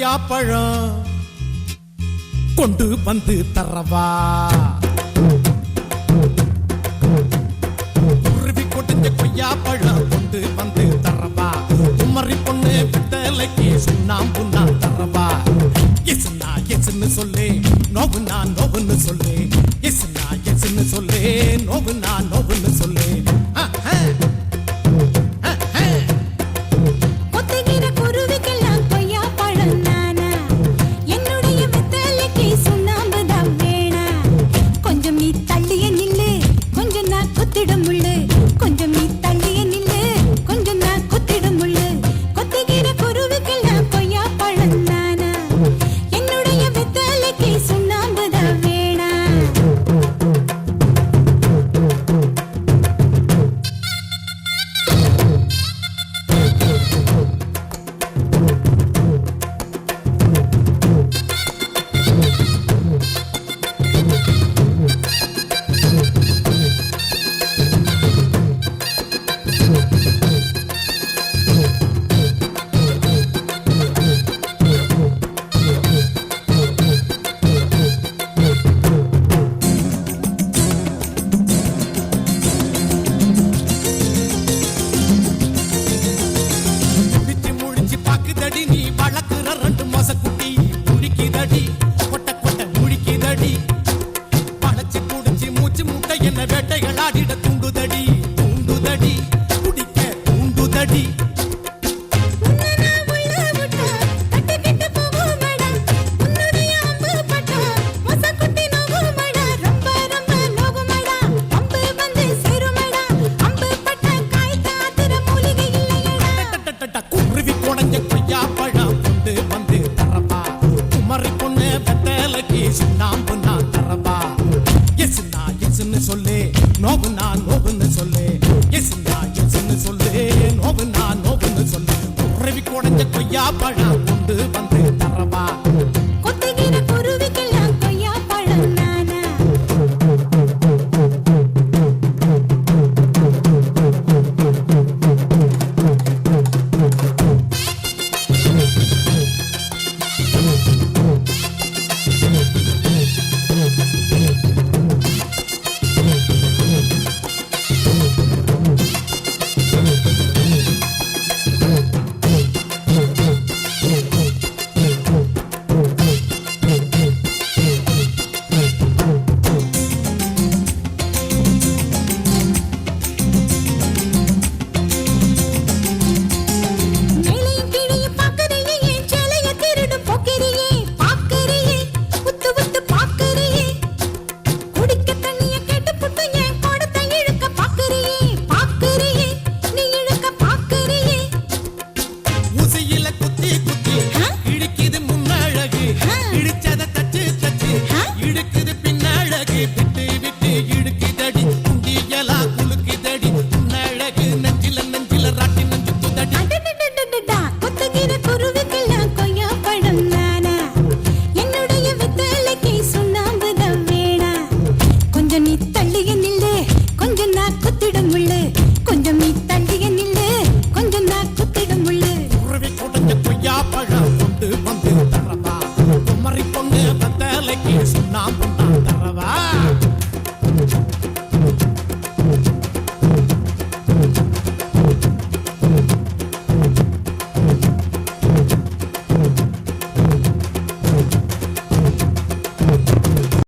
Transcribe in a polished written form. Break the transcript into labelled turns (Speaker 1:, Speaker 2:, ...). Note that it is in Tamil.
Speaker 1: கொய்யாப்பழம் கொண்டு வந்து தரவா குருவி கொண்டு கொய்யாப்பழம் கொண்டு வந்து தரவா குமரி பொண்ணு விட்டலைக்கு சுண்ணாம்பு நான் தரவா எஸ்னா எஸ்ன்னு சொல்லு நோவுனா நோவுன்னு சொல்லு எஸ்னா எஸ்ன்னு சொல்லு நோவுனா நோவுன்னு சொல்லு வேட்டைகளாடிட தூண்டுதடி தூண்டுதடி குடிக்க தூண்டுதடி குருவி கொடைஞ்ச கொய்யாப்பழம் கொண்டு வந்து தரவா குமரி பொண்ணு வெத்தலைக்கு சுண்ணாம்பு நான் தரவா எஸ்னா எஸ்ன்னு சொல்லு நோவுனா நோவுன்னு சொல்லு எஸ்னா எஸ்ன்னு சொல்லு நோவுனா நோவுன்னு சொல்லு குருவி கொடைஞ்ச கொய்யாப்பழம் கொண்டு வந்து தரவா
Speaker 2: கொத்துகிற குருவிக்கெல்லாம் கொய்யாப்பழம் நானா
Speaker 1: கொய்யாப்பழம்